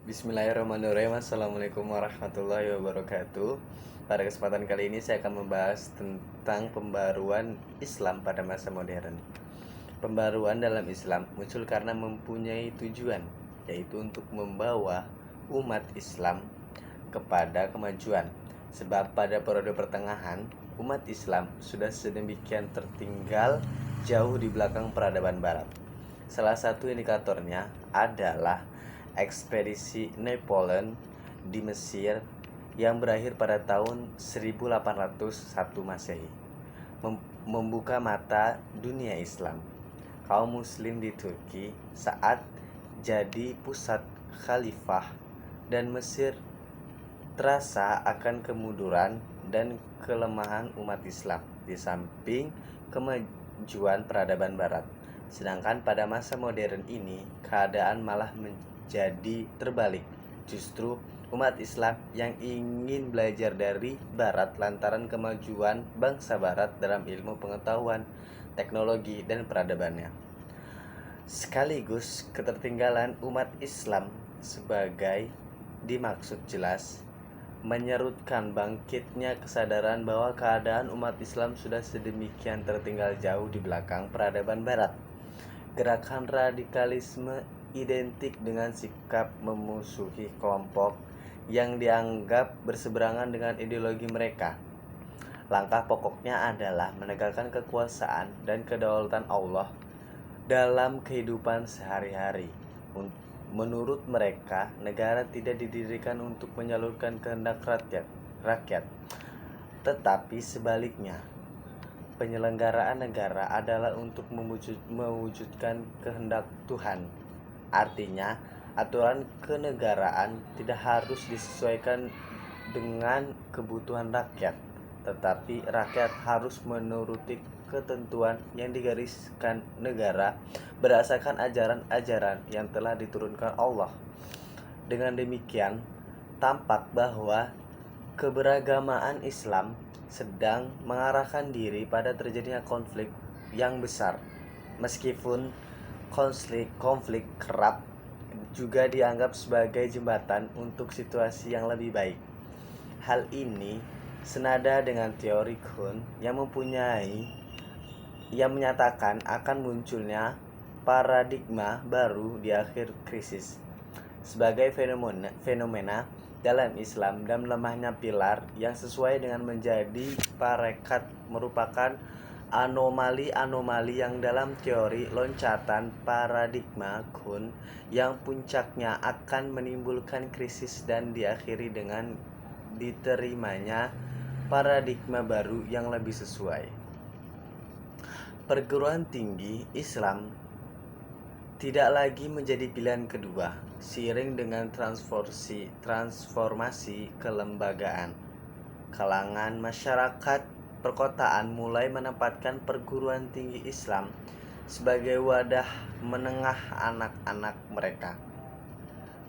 Bismillahirrahmanirrahim. Assalamualaikum warahmatullahi wabarakatuh. Pada kesempatan kali ini saya akan membahas tentang pembaruan Islam pada masa modern. Pembaruan dalam Islam muncul karena mempunyai tujuan, yaitu untuk membawa umat Islam kepada kemajuan. Sebab pada periode pertengahan, umat Islam sudah sedemikian tertinggal jauh di belakang peradaban barat. Salah satu indikatornya adalah ekspedisi Napoleon di Mesir yang berakhir pada tahun 1801 Masehi, membuka mata dunia Islam. Kaum muslim di Turki saat jadi pusat khalifah, dan Mesir terasa akan kemunduran dan kelemahan umat Islam di samping kemajuan peradaban barat. Sedangkan pada masa modern ini keadaan malah menjadi terbalik. Justru umat Islam yang ingin belajar dari barat lantaran kemajuan bangsa barat dalam ilmu pengetahuan, teknologi, dan peradabannya, sekaligus ketertinggalan umat Islam sebagai dimaksud jelas menyerutkan bangkitnya kesadaran bahwa keadaan umat Islam sudah sedemikian tertinggal jauh di belakang peradaban barat. Gerakan radikalisme identik dengan sikap memusuhi kelompok yang dianggap berseberangan dengan ideologi mereka. Langkah pokoknya adalah menegakkan kekuasaan dan kedaulatan Allah dalam kehidupan sehari-hari. Menurut mereka, negara tidak didirikan untuk menyalurkan kehendak rakyat, tetapi sebaliknya. Penyelenggaraan negara adalah untuk mewujudkan kehendak Tuhan. Artinya, aturan kenegaraan tidak harus disesuaikan dengan kebutuhan rakyat, tetapi rakyat harus menuruti ketentuan yang digariskan negara berdasarkan ajaran-ajaran yang telah diturunkan Allah. Dengan demikian, tampak bahwa keberagamaan Islam sedang mengarahkan diri pada terjadinya konflik yang besar. Meskipun konflik kerap juga dianggap sebagai jembatan untuk situasi yang lebih baik. Hal ini senada dengan teori Kuhn yang menyatakan akan munculnya paradigma baru di akhir krisis. Sebagai fenomena dalam Islam dan lemahnya pilar yang sesuai dengan menjadi parekat merupakan anomali-anomali yang dalam teori loncatan paradigma Kuhn yang puncaknya akan menimbulkan krisis dan diakhiri dengan diterimanya paradigma baru yang lebih sesuai. Perguruan tinggi Islam tidak lagi menjadi pilihan kedua, seiring dengan transformasi kelembagaan. Kalangan masyarakat perkotaan mulai menempatkan perguruan tinggi Islam sebagai wadah menengah anak-anak mereka.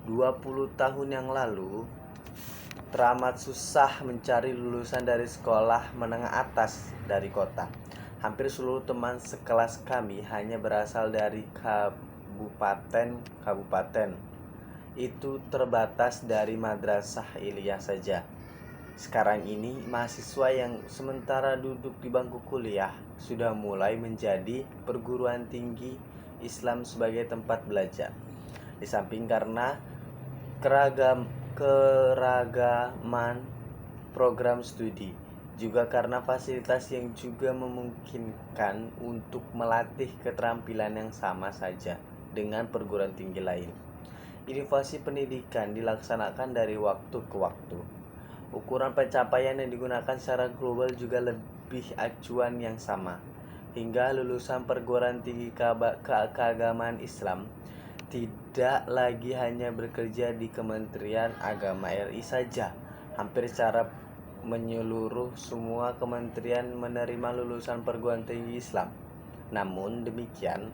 20 tahun yang lalu, teramat susah mencari lulusan dari sekolah menengah atas dari kota. Hampir seluruh teman sekelas kami hanya berasal dari kabupaten. Itu terbatas dari madrasah Iliyah saja. Sekarang ini mahasiswa yang sementara duduk di bangku kuliah sudah mulai menjadi perguruan tinggi Islam sebagai tempat belajar. Di samping karena keragaman program studi, juga karena fasilitas yang juga memungkinkan untuk melatih keterampilan yang sama saja dengan perguruan tinggi lain. Inovasi pendidikan dilaksanakan dari waktu ke waktu. Ukuran pencapaian yang digunakan secara global juga lebih acuan yang sama, hingga lulusan perguruan tinggi keagamaan Islam tidak lagi hanya bekerja di Kementerian Agama RI saja. Hampir secara menyeluruh semua kementerian menerima lulusan perguruan tinggi Islam. Namun demikian,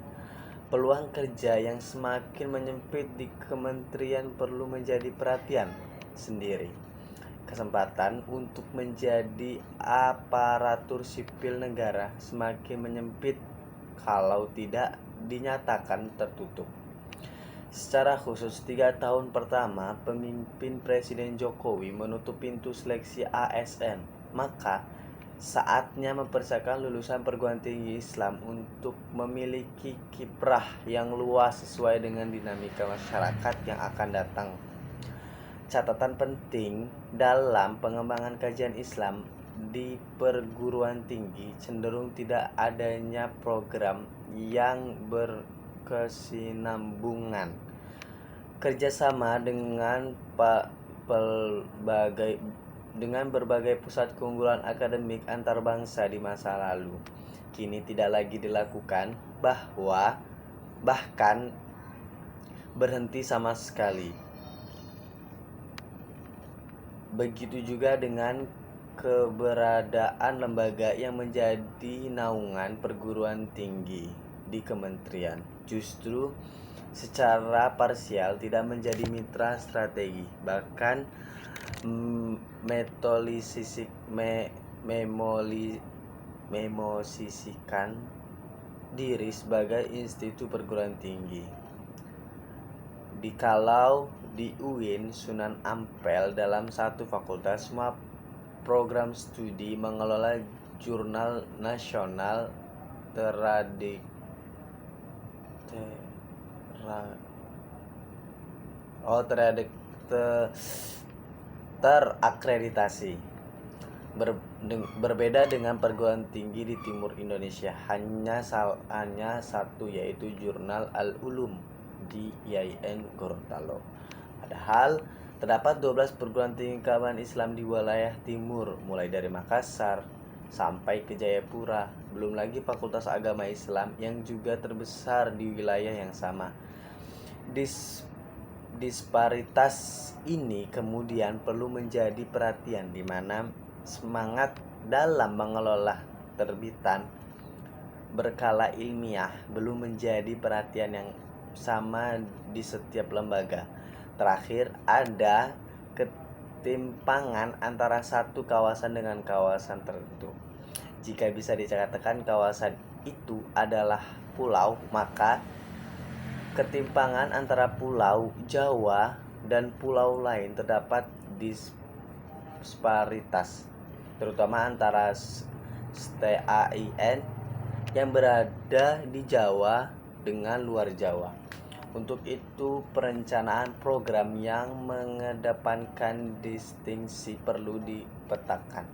peluang kerja yang semakin menyempit di kementerian perlu menjadi perhatian sendiri. Kesempatan untuk menjadi aparatur sipil negara semakin menyempit kalau tidak dinyatakan tertutup. Secara khusus, 3 tahun pertama pemimpin Presiden Jokowi menutup pintu seleksi ASN. Maka saatnya mempersiapkan lulusan perguruan tinggi Islam untuk memiliki kiprah yang luas sesuai dengan dinamika masyarakat yang akan datang. Catatan penting dalam pengembangan kajian Islam di perguruan tinggi cenderung tidak adanya program yang berkesinambungan kerjasama dengan berbagai pusat keunggulan akademik antar bangsa di masa lalu kini tidak lagi dilakukan, bahkan berhenti sama sekali. Begitu juga dengan keberadaan lembaga yang menjadi naungan perguruan tinggi di kementerian justru secara parsial tidak menjadi mitra strategi, bahkan memosisikan diri sebagai institut perguruan tinggi. Dikalau di UIN Sunan Ampel dalam satu fakultas semua program studi mengelola jurnal nasional terakreditasi. Berbeda dengan perguruan tinggi di timur Indonesia, hanya satu, yaitu Jurnal Al-Ulum di IAIN Gorontalo. Padahal terdapat 12 perguruan tinggi keagamaan Islam di wilayah timur, mulai dari Makassar sampai ke Jayapura. Belum lagi Fakultas Agama Islam yang juga terbesar di wilayah yang sama. Disparitas ini kemudian perlu menjadi perhatian, di mana semangat dalam mengelola terbitan berkala ilmiah belum menjadi perhatian yang sama di setiap lembaga. Terakhir, ada ketimpangan antara satu kawasan dengan kawasan tertentu. Jika bisa dikatakan kawasan itu adalah pulau, maka ketimpangan antara pulau Jawa dan pulau lain terdapat disparitas, terutama antara STAIN yang berada di Jawa dengan luar Jawa. Untuk itu, perencanaan program yang mengedepankan distingsi perlu dipetakan,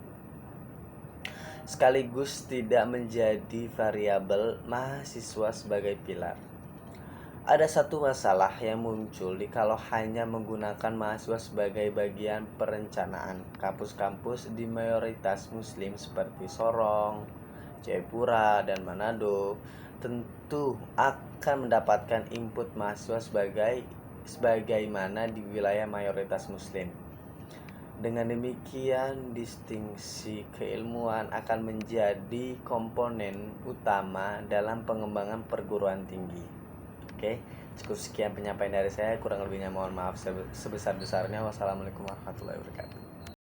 sekaligus tidak menjadi variabel mahasiswa sebagai pilar. Ada satu masalah yang muncul kalau hanya menggunakan mahasiswa sebagai bagian perencanaan. Kampus-kampus di mayoritas muslim seperti Sorong, Jayapura, dan Manado tentu akan mendapatkan input mahasiswa sebagaimana di wilayah mayoritas muslim. Dengan demikian, distingsi keilmuan akan menjadi komponen utama dalam pengembangan perguruan tinggi. Oke, cukup sekian penyampaian dari saya. Kurang lebihnya mohon maaf sebesar-besarnya. Wassalamualaikum warahmatullahi wabarakatuh.